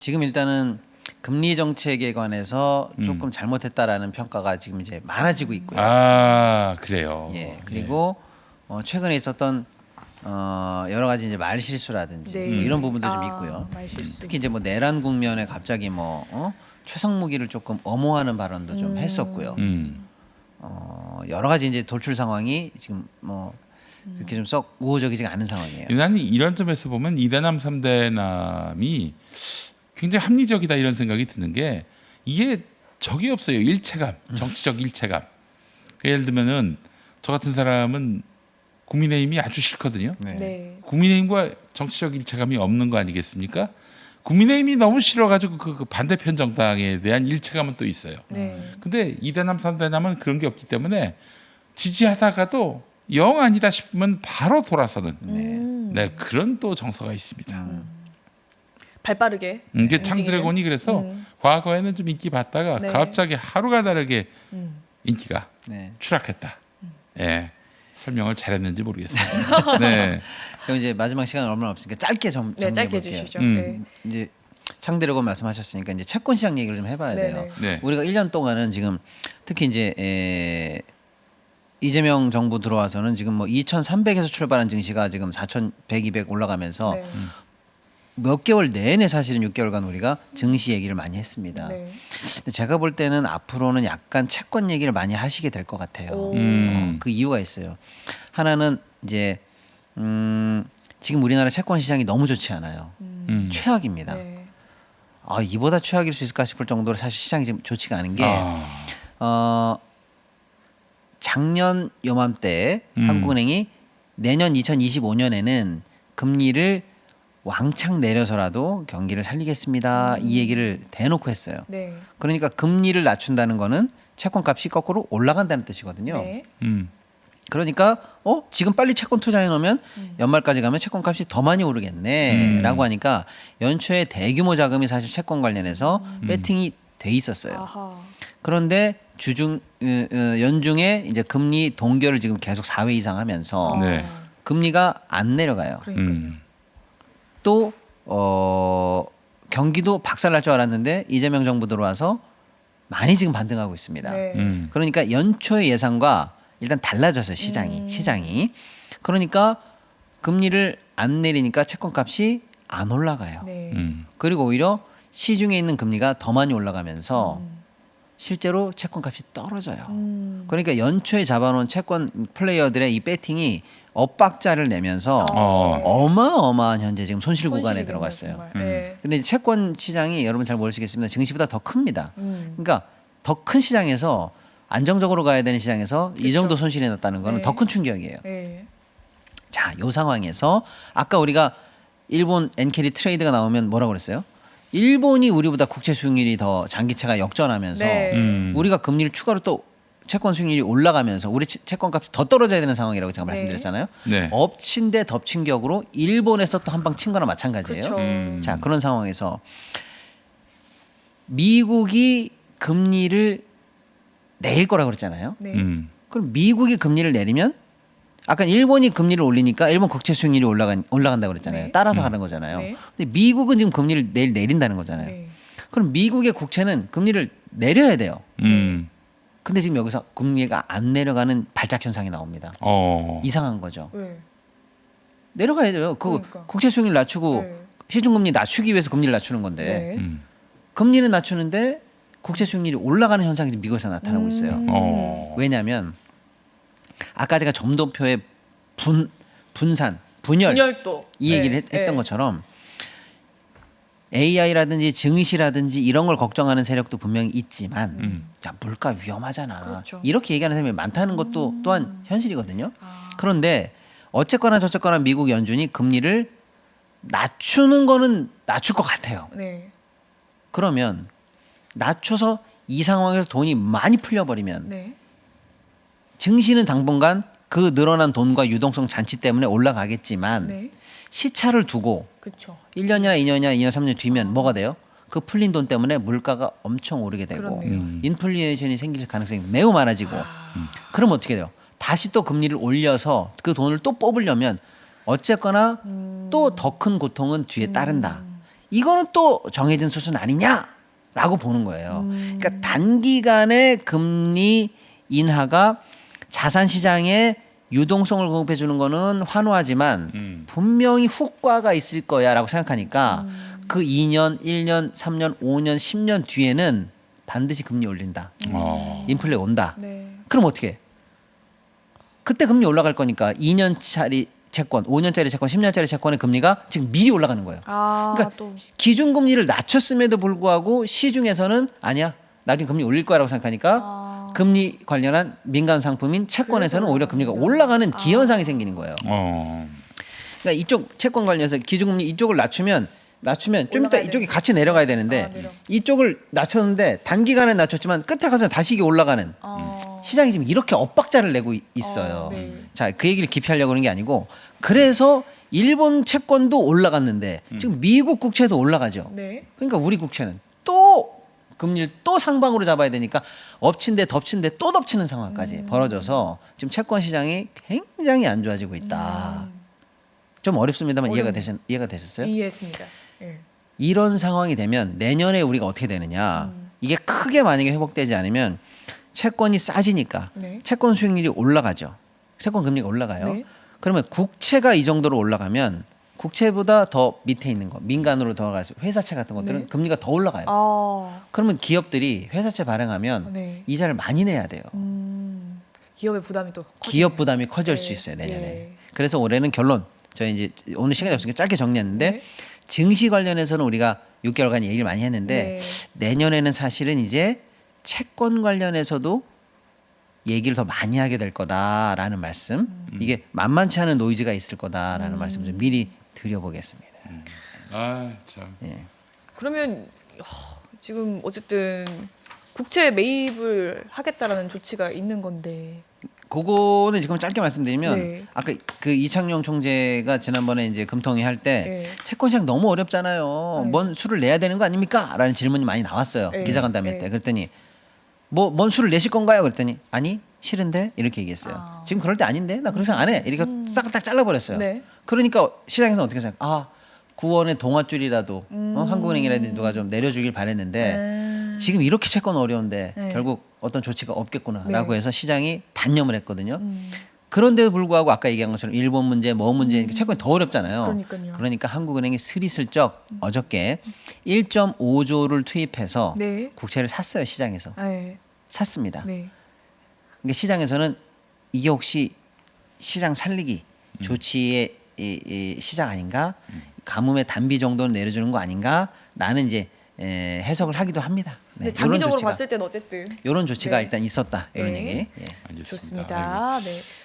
지금 일단은 금리 정책에 관해서 조금 잘못했다라는 평가가 지금 이제 많아지고 있고요. 아 그래요. 예. 그리고 최근에 있었던 여러 가지 이제 말 실수라든지 네. 뭐 이런 부분도 좀 있고요. 말실수. 특히 이제 뭐 내란 국면에 갑자기 최상무기를 조금 엄호하는 발언도 좀 했었고요. 여러 가지 이제 돌출 상황이 지금 그렇게 좀 썩 우호적이지가 않은 상황이에요. 나는 이런 점에서 보면 이대남 삼대남이 굉장히 합리적이다 이런 생각이 드는 게 이게 적이 없어요. 일체감, 정치적 일체감. 예를 들면은 저 같은 사람은 국민의힘이 아주 싫거든요. 네. 네. 국민의힘과 정치적 일체감이 없는 거 아니겠습니까? 국민의힘이 너무 싫어가지고 그 반대편 정당에 대한 일체감은 또 있어요. 네. 근데 이대남 삼대남은 그런 게 없기 때문에 지지하다가도 영 아니다 싶으면 바로 돌아서는 네 그런 또 정서가 있습니다. 발빠르게. 이게 움직이는. 창드래곤이 그래서 과거에는 좀 인기 받다가 네. 갑자기 하루가 다르게 인기가 네. 추락했다. 예, 설명을 잘했는지 모르겠어요. 네, 그럼 이제 마지막 시간 얼마 없으니까 짧게 정리해 네, 짧게 볼게요. 해주시죠. 음. 이제 창드래곤 말씀하셨으니까 이제 채권 시장 얘기를 좀 해봐야 네, 돼요. 네. 네, 우리가 1년 동안은 지금 특히 이제 이재명 정부 들어와서는 지금 2,300에서 출발한 증시가 지금 4,100, 200 올라가면서 네. 몇 개월 내내 사실은 6개월간 우리가 증시 얘기를 많이 했습니다. 네. 근데 제가 볼 때는 앞으로는 약간 채권 얘기를 많이 하시게 될 것 같아요. 오. 그 이유가 있어요. 하나는 이제 지금 우리나라 채권 시장이 너무 좋지 않아요. 최악입니다. 네. 이보다 최악일 수 있을까 싶을 정도로 사실 시장이 지금 좋지가 않은 게 작년 요맘때 한국은행이 내년 2025년에는 금리를 왕창 내려서라도 경기를 살리겠습니다. 이 얘기를 대놓고 했어요. 네. 그러니까 금리를 낮춘다는 거는 채권값이 거꾸로 올라간다는 뜻이거든요. 네. 그러니까 지금 빨리 채권 투자해 놓으면 연말까지 가면 채권값이 더 많이 오르겠네라고 하니까 연초에 대규모 자금이 사실 채권 관련해서 배팅이 돼 있었어요. 아하. 그런데 연중에 이제 금리 동결을 지금 계속 4회 이상 하면서 네. 금리가 안 내려가요. 그러니까. 또 경기도 박살날 줄 알았는데 이재명 정부 들어와서 많이 지금 반등하고 있습니다. 네. 그러니까 연초의 예상과 일단 달라져서 시장이 그러니까 금리를 안 내리니까 채권값이 안 올라가요. 네. 그리고 오히려 시중에 있는 금리가 더 많이 올라가면서 실제로 채권값이 떨어져요. 그러니까 연초에 잡아놓은 채권 플레이어들의 이 배팅이 엇박자를 내면서 어마어마한 현재 지금 손실 구간에 손실이겠네요, 들어갔어요. 정말. 네. 근데 이제 채권 시장이 여러분 잘 모르시겠습니다. 증시보다 더 큽니다. 음. 그러니까 더 큰 시장에서 안정적으로 가야 되는 시장에서 이 정도 손실이 났다는 거는 네. 더 큰 충격이에요. 네. 자, 이 상황에서 아까 우리가 일본 엔캐리 트레이드가 나오면 뭐라고 그랬어요? 일본이 우리보다 국채 수익률이 더 장기채가 역전하면서 네. 우리가 금리를 추가로 또 채권 수익률이 올라가면서 우리 채권값이 더 떨어져야 되는 상황이라고 제가 네. 말씀드렸잖아요. 네. 엎친 데 덮친 격으로 일본에서 또 한 방 친 거나 마찬가지예요. 그렇죠. 자, 그런 상황에서 미국이 금리를 내릴 거라고 그랬잖아요. 네. 그럼 미국이 금리를 내리면 아까 일본이 금리를 올리니까 일본 국채 수익률이 올라간다고 그랬잖아요. 네. 따라서 가는 거잖아요. 네. 근데 미국은 지금 금리를 내일 내린다는 거잖아요. 네. 그럼 미국의 국채는 금리를 내려야 돼요. 근데 지금 여기서 금리가 안 내려가는 발작 현상이 나옵니다. 이상한 거죠. 네. 내려가야 돼요. 그러니까. 국채 수익률 낮추고 네. 시중금리 낮추기 위해서 금리를 낮추는 건데 네. 금리는 낮추는데 국채 수익률이 올라가는 현상이 지금 미국에서 나타나고 있어요. 왜냐하면 아까 제가 점도표의 분산, 분열 분열도. 이 얘기를 네. 했던 네. 것처럼 AI라든지 증시라든지 이런 걸 걱정하는 세력도 분명히 있지만 야, 물가 위험하잖아. 그렇죠. 이렇게 얘기하는 사람이 많다는 것도 또한 현실이거든요. 아. 그런데 어쨌거나 저쨌거나 미국 연준이 금리를 낮추는 거는 낮출 것 같아요. 네. 그러면 낮춰서 이 상황에서 돈이 많이 풀려버리면 네. 증시는 당분간 그 늘어난 돈과 유동성 잔치 때문에 올라가겠지만 네. 시차를 두고 그렇죠. 1년이나 2년이나 2년 3년 뒤면 뭐가 돼요? 그 풀린 돈 때문에 물가가 엄청 오르게 되고 그렇네요. 인플레이션이 생길 가능성이 매우 많아지고 그럼 어떻게 돼요? 다시 또 금리를 올려서 그 돈을 또 뽑으려면 어쨌거나 또 더 큰 고통은 뒤에 따른다. 이거는 또 정해진 수준 아니냐라고 보는 거예요. 그러니까 단기간의 금리 인하가 자산 시장에 유동성을 공급해 주는 거는 환호하지만 분명히 후과가 있을 거야라고 생각하니까 그 2년, 1년, 3년, 5년, 10년 뒤에는 반드시 금리 올린다. 인플레 온다. 네. 그럼 어떻게 해? 그때 금리 올라갈 거니까 2년짜리 채권, 5년짜리 채권, 10년짜리 채권의 금리가 지금 미리 올라가는 거예요. 아, 그러니까 또 기준금리를 낮췄음에도 불구하고 시중에서는 아니야. 나중에 금리 올릴 거라고 생각하니까 금리 관련한 민간 상품인 채권에서는 그래서 오히려 금리가 올라가는 기현상이 생기는 거예요. 그러니까 이쪽 채권 관련해서 기준금리 이쪽을 낮추면 좀 이따 올라가야 이쪽이 되는데. 같이 내려가야 되는데 내려. 이쪽을 낮췄는데 단기간에 낮췄지만 끝에 가서 다시 이게 올라가는 시장이 지금 이렇게 엇박자를 내고 있어요. 네. 자, 그 얘기를 기피하려고 하는 게 아니고 그래서 일본 채권도 올라갔는데 지금 미국 국채도 올라가죠. 네. 그러니까 우리 국채는 또 금리를 또 상방으로 잡아야 되니까 엎친 데 덮친 데 또 덮치는 상황까지 벌어져서 지금 채권 시장이 굉장히 안 좋아지고 있다. 좀 어렵습니다만 이해가 되셨어요? 이해했습니다. 예. 이런 상황이 되면 내년에 우리가 어떻게 되느냐? 이게 크게 만약에 회복되지 않으면 채권이 싸지니까 네. 채권 수익률이 올라가죠. 채권 금리가 올라가요. 네. 그러면 국채가 이 정도로 올라가면 국채보다 더 밑에 있는 거 민간으로 들어갈 수 회사채 같은 것들은 네. 금리가 더 올라가요. 그러면 기업들이 회사채 발행하면 네. 이자를 많이 내야 돼요. 기업의 부담이 또 커지네요. 기업 부담이 커질 네. 수 있어요 내년에. 네. 그래서 올해는 결론 저희 이제 오늘 시간이 없으니까 짧게 정리했는데 네. 증시 관련해서는 우리가 6개월간 얘기를 많이 했는데 네. 내년에는 사실은 이제 채권 관련해서도 얘기를 더 많이 하게 될 거다라는 말씀. 이게 만만치 않은 노이즈가 있을 거다라는 말씀 좀 미리 드려보겠습니다. 참. 예. 그러면 지금 어쨌든 국채 매입을 하겠다라는 조치가 있는 건데. 그거는 지금 짧게 말씀드리면 네. 아까 그 이창용 총재가 지난번에 이제 금통위 할 때 네. 채권 시장 너무 어렵잖아요. 네. 뭔 수를 내야 되는 거 아닙니까? 라는 질문이 많이 나왔어요. 네. 기자간담회 네. 때. 그랬더니 뭔 수를 내실 건가요? 그랬더니 아니 싫은데 이렇게 얘기했어요. 지금 그럴 때 아닌데 나 그렇게 생각 안 해. 이렇게 싹 딱 잘라버렸어요. 네. 그러니까 시장에서는 어떻게 생각? 구원의 동아줄이라도 한국은행이라든지 누가 좀 내려주길 바랬는데 지금 이렇게 채권 어려운데 네. 결국 어떤 조치가 없겠구나라고 네. 해서 시장이 단념을 했거든요. 그런데도 불구하고 아까 얘기한 것처럼 일본 문제, 뭐 문제 이렇게 채권이 더 어렵잖아요. 그러니까요. 그러니까 한국은행이 스리슬쩍 어저께 1.5조를 투입해서 네. 국채를 샀어요 시장에서. 네. 샀습니다. 네. 그러니까 시장에서는 이게 혹시 시장 살리기 조치의 이 시작 아닌가? 가뭄의 단비 정도는 내려주는 거 아닌가? 라는 이제 해석을 하기도 합니다. 근데 장기적으로 봤을 때는 어쨌든 이런 조치가 네. 일단 있었다 이런 네. 얘기. 예. 알겠습니다. 좋습니다. 네.